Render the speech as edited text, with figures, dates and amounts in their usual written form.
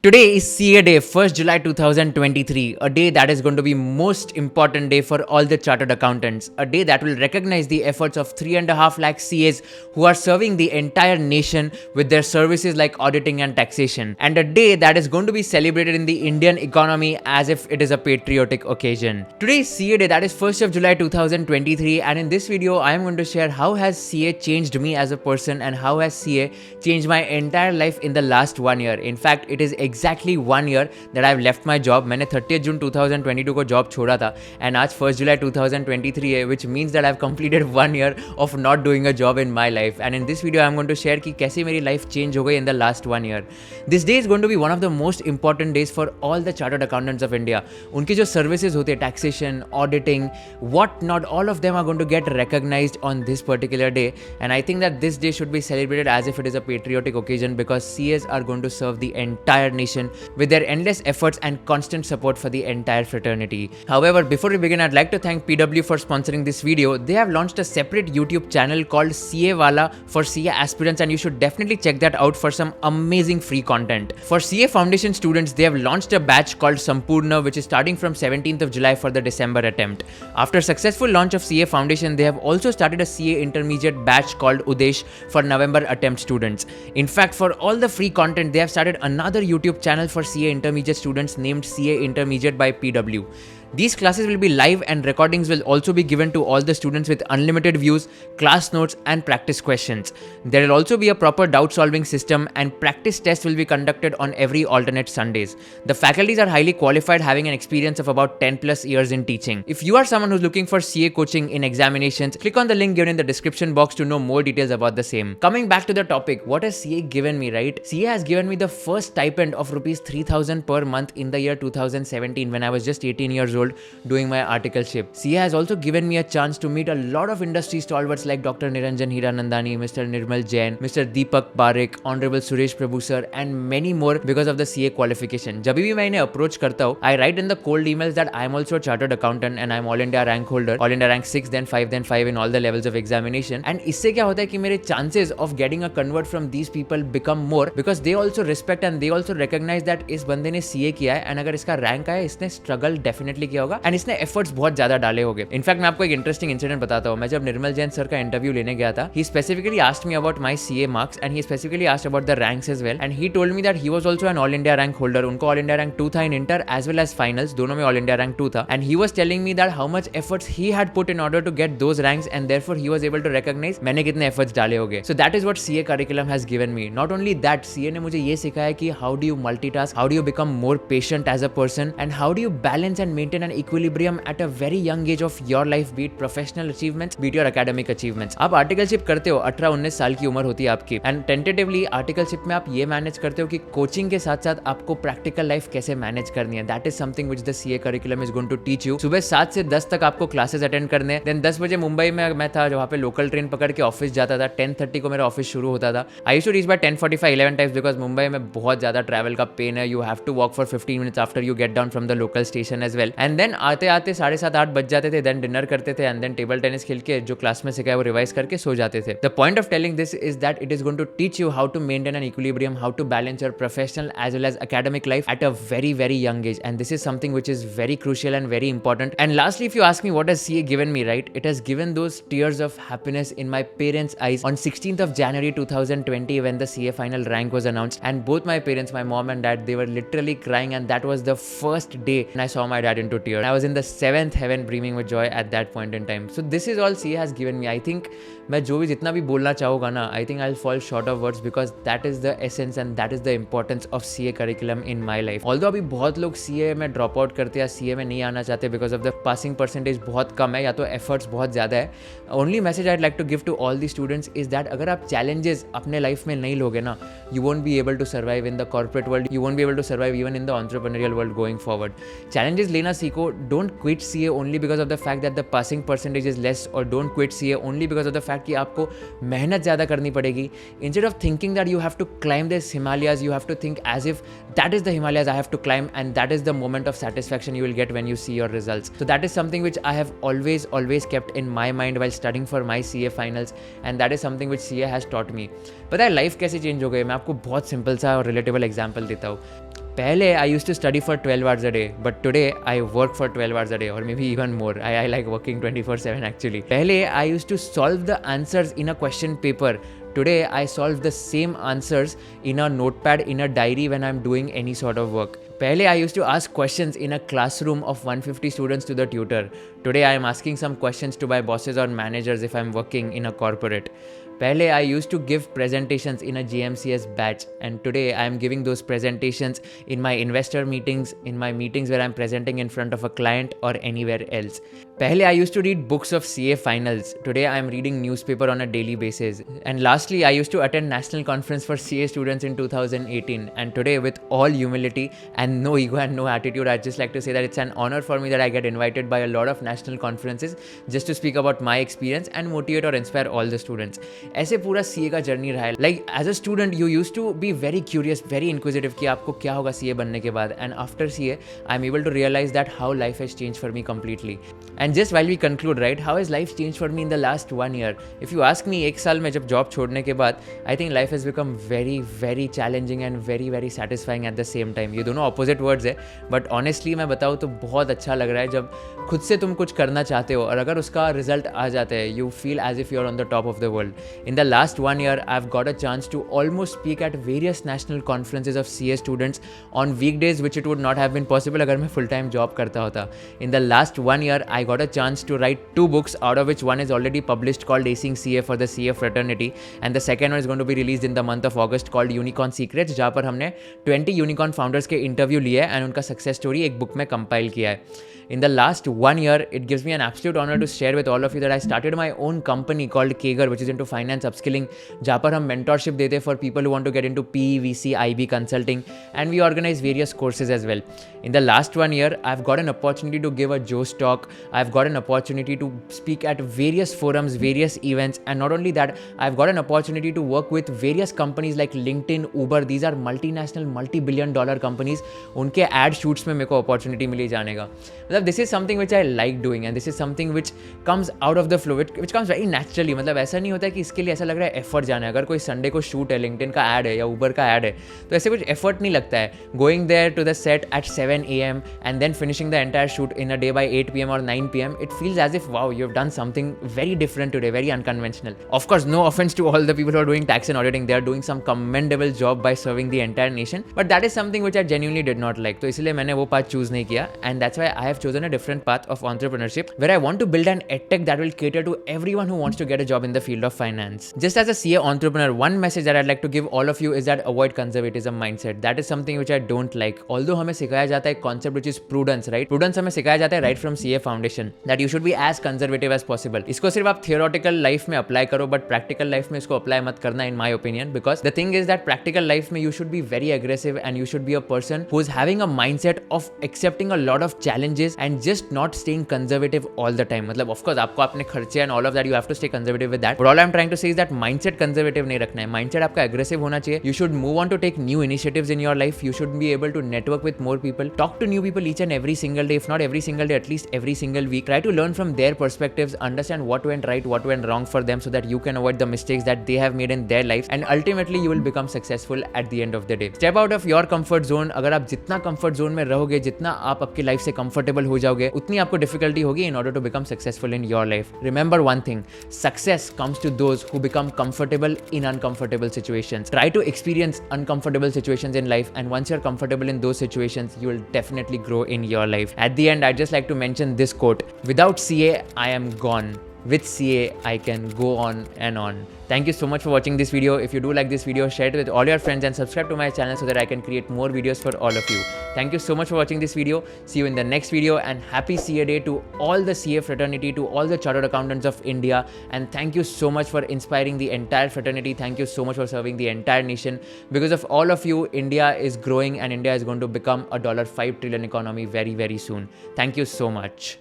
Today is CA Day, 1st July 2023, a day that is going to be most important day for all the chartered accountants, a day that will recognize the efforts of 3.5 lakh CAs who are serving the entire nation with their services like auditing and taxation, and a day that is going to be celebrated in the Indian economy as if it is a patriotic occasion. Today is CA Day, that is 1st of July 2023, and in this video I am going to share how has CA changed me as a person and how has CA changed my entire life in the last 1 year. In fact, it is exactly 1 year that I've left my job. मैंने 30th June 2022 को job छोड़ा था and आज 1st July 2023 है, which means that I've completed 1 year of not doing a job in my life. And in this video I'm going to share कि कैसे मेरी life change हो गई in the last 1 year. This day is going to be one of the most important days for all the chartered accountants of India. उनकी जो services होते हैं, taxation, auditing, what not, all of them are going to get recognized on this particular day. And I think that this day should be celebrated as if it is a patriotic occasion because CAs are going to serve the entire nation with their endless efforts and constant support for the entire fraternity. However, before we begin, I'd like to thank PW for sponsoring this video. They have launched a separate YouTube channel called CA Wala for CA aspirants, and you should definitely check that out for some amazing free content. For CA Foundation students, they have launched a batch called Sampurna, which is starting from 17th of July for the December attempt. After successful launch of CA Foundation, they have also started a CA intermediate batch called Udesh for November attempt students. In fact, for all the free content, they have started another YouTube channel for CA intermediate students named CA Intermediate by PW. These classes will be live and recordings will also be given to all the students with unlimited views, class notes and practice questions. There will also be a proper doubt solving system and practice tests will be conducted on every alternate Sundays. The faculties are highly qualified, having an experience of about 10 plus years in teaching. If you are someone who's looking for CA coaching in examinations, click on the link given in the description box to know more details about the same. Coming back to the topic, what has CA given me, right? CA has given me the first stipend of rupees 3,000 per month in the year 2017 when I was just 18 years old doing my articleship. CA has also given me a chance to meet a lot of industry stalwarts like Dr. Niranjan Hiranandani, Mr. Nirmal Jain, Mr. Deepak Parekh, Honorable Suresh Prabhu sir and many more because of the CA qualification. जब भी मैं इन्हें approach करता हूँ, I write in the cold emails that I am also a chartered accountant and I am all India rank holder, all India rank 6 then 5 in all the levels of examination. And इससे क्या होता है कि मेरे chances of getting a convert from these people become more because they also respect and they also recognize that इस बंदे ने CA किया है and अगर इसका rank आया, इसने struggle definitely किया होगा एंड इसने एफर्ट्स बहुत ज्यादा डाले होंगे. इनफैक्ट मैं आपको एक इंटरेस्टिंग इंसिडेंट बताता हूँ. मैं जब निर्मल जैन सर का इंटरव्यू लेने गया था, he specifically asked me about my CA marks and he specifically asked about the ranks as well and he told me that he was also an all India rank holder. उनको all India rank 2 था in inter as well as finals, दोनों में all India rank 2 था and he was telling me that how much efforts he had put in order to get those ranks and therefore he was able to recognise मैंने कितने efforts डाले होंगे. So that is what CA curriculum has given me. Not only that, CA ने मुझे ये सिखाया कि how do you multitask, how do you become more patient as a person and how do you balance and maintain an equilibrium at a very young age of your life, be it professional achievements, be it your academic achievements. आप articleship करते हो, 18-19 साल की उम्र होती है आपकी and tentatively articleship में आप ये मैनेज करते हो कि कोचिंग के साथ साथ आपको प्रैक्टिकल लाइफ कैसे मैनेज करनी है. That is something which the CA curriculum is going to teach you. सुबह 7 से 10 तक आपको क्लासेस अटेंड करने हैं. देन 10 बजे मुंबई में मैं था जहाँ पे लोकल ट्रेन पकड़ के ऑफिस जाता था. 10:30 को मेरा ऑफिस शुरू होता था. I used to reach by 10:45 11 times because Mumbai में बहुत ज्यादा ट्रैवल का पेन है. You have to walk for 15 minutes after you get down from the local station as well and then आते आते 7:30-8 बज जाते थे. देन डिनर करते थे एंड देन टेबल टेनिस खेल के जो क्लास में सिखाया वो रिवाइज करके सो जाते थे. The point of telling this is that it is going to teach you how to maintain an equilibrium, how to balance your professional as well as academic life at a very very young age, and this is something which is very crucial and very important. And lastly, if you ask me what has CA given me, right, it has given those tears of happiness in my parents' eyes on 16th of January 2020 when the CA final rank was announced, and both my parents, my mom and dad, they were literally crying, and that was the first day when I saw my dad into tears. I was in the 7th heaven breathing with joy at that point in time. So this is all CA has given me. I think मैं जो भी जितना भी बोलना चाहूँगा ना, I think I'll fall short of words because that is the essence and that is the importance of CA curriculum in my life. Although अभी बहुत लोग CA में ड्रॉप आउट करते हैं, CA में नहीं आना चाहते because of the passing percentage बहुत कम है या तो efforts बहुत ज़्यादा है. Only message I'd like to give to all the students is that अगर आप challenges अपने life में नहीं लोगे ना, you won't be able to survive in the corporate world, you won't be able to survive even in the entrepreneurial world going forward. Challenges लेना सीखो. Don't quit CA only because of the fact that the passing percentage is less, or don't quit CA only because of the fact कि आपको मेहनत ज़्यादा करनी पड़ेगी. Instead of thinking that you have to climb this Himalayas, you have to think as if that is the Himalayas I have to climb and that is the moment of satisfaction you will get when you see your results. So that is something which I have always kept in my mind while studying for my CA finals, and that is something which CA has taught me. पता है life कैसे change हो गई? मैं आपको बहुत simple सा और रिलेटेबल एग्जाम्पल देता हूँ. Pehle, I used to study for 12 hours a day, but today I work for 12 hours a day, or maybe even more. I like working 24/7 actually. Pehle, I used to solve the answers in a question paper. Today, I solve the same answers in a notepad, in a diary when I'm doing any sort of work. Pehle, I used to ask questions in a classroom of 150 students to the tutor. Today, I am asking some questions to my bosses or managers if I'm working in a corporate. Pehle, I used to give presentations in a GMCS batch, and today I am giving those presentations in my investor meetings, in my meetings where I'm presenting in front of a client or anywhere else. Pehle, I used to read books of CA finals. Today I am reading newspaper on a daily basis. And lastly, I used to attend national conference for CA students in 2018. And today, with all humility and no ego and no attitude, I'd just like to say that it's an honor for me that I get invited by a lot of national conferences just to speak about my experience and motivate or inspire all the students. ऐसे पूरा CA का journey रहा है. Like as a student you use to be very curious, very inquisitive कि आपको क्या होगा CA बनने के बाद. And after CA I am able to realise that how life has change for me completely. And just while we conclude, right, how has life change for me in the last 1 year. If you ask me, 1 साल में जब job छोड़ने के बाद I think life has become very very challenging and very very satisfying at the same time. ये दोनों opposite words है, but honestly मैं बताऊँ तो बहुत अच्छा लग रहा है जब खुद से तुम कुछ करना चाहते हो और अगर उसका रिजल्ट आ जाता है, you feel as if you are on the top of the world. In the last 1 year, I've got a chance to almost speak at various national conferences of CA students on weekdays, which it would not have been possible अगर मैं full time job करता होता. In the last 1 year, I got a chance to write 2 books, out of which one is already published called Acing CA for the CA fraternity, and the second one is going to be released in the month of August called Unicorn Secrets, जहाँ पर हमने 20 unicorn founders के interview लिए and उनका success story एक book में compile किया है. In the last 1 year, it gives me an absolute honor to share with all of you that I started my own company called Kager, which is into finance upskilling, जहाँ पर हम mentorship देते for people who want to get into PE, VC, IB consulting, and we organize various courses as well. In the last 1 year, I've got an opportunity to give a Joe's talk. I've got an opportunity to speak at various forums, various events, and not only that, I've got an opportunity to work with various companies like LinkedIn, Uber. These are multinational, multi-billion dollar companies. उनके ad shoots में मेरे को opportunity मिली जाने का. मतलब this is something which I like doing, and this is something which comes out of the flow, which comes very naturally. मतलब ऐसा नहीं होता कि इसके लिए ऐसा लग रहा है एफर्ट जाना है. अगर कोई संडे को शूट है, लिंक्डइन का ऐड है या ऊबर का ऐड है, तो ऐसे कुछ एफर्ट नहीं लगता है. Going there to the set at 7 AM and then finishing the entire shoot in a day by 8 PM और 9 PM, it feels as if wow, you have done something very different today, very unconventional. Of course, no offence to all the people who are doing tax and auditing, they are doing some commendable job by serving the entire nation, but that is something which I genuinely did not like. तो इसलिए मैंने वो path choose नहीं किया, and that's why I have chosen a different path of entrepreneurship, where I want to build an edtech that will cater to everyone who wants to get a job in the field of finance. Just as a CA entrepreneur, one message that I'd like to give all of you is that avoid conservatism mindset. That is something which I don't like. Although हमें सिखाया जाता है concept which is prudence, right? Prudence हमें सिखाया जाता है right from CA foundation, that you should be as conservative as possible. इसको सिर्फ आप theoretical life में apply करो, but practical life में इसको apply मत करना, in my opinion, because the thing is that practical life में you should be very aggressive and you should be a person who is having a mindset of accepting a lot of challenges and just not staying conservative all the time. मतलब of course आपको अपने खर्चे and all of that you have to stay conservative with that, but all I'm trying to say is that mindset conservative नहीं रखना है. mindset आपका aggressive होना चाहिए. You should move on to take new initiatives in your life. You should be able to network with more people, talk to new people each and every single day, if not every single day, at least every single week. Try to learn from their perspectives, understand what went right, what went wrong for them, so that you can avoid the mistakes that they have made in their lives, and ultimately you will become successful at the end of the day. Step out of your comfort zone. अगर आप जितना comfort zone में रहोगे, जितना आप आपकी life से comfortable हो जाओगे, उतनी आपको difficulty होगी in order to become successful in your life. Remember one thing, success comes to those who become comfortable in uncomfortable situations. Try to experience uncomfortable situations in life, and once you're comfortable in those situations, you will definitely grow in your life. At the end, I'd just like to mention this quote: without CA, I am gone. With CA, I can go on and on. Thank you so much for watching this video. If you do like this video, share it with all your friends and subscribe to my channel so that I can create more videos for all of you. Thank you so much for watching this video. See you in the next video, and happy CA Day to all the CA fraternity, to all the Chartered Accountants of India, and thank you so much for inspiring the entire fraternity. Thank you so much for serving the entire nation. Because of all of you, India is growing, and India is going to become a $5 trillion economy very, very soon. Thank you so much.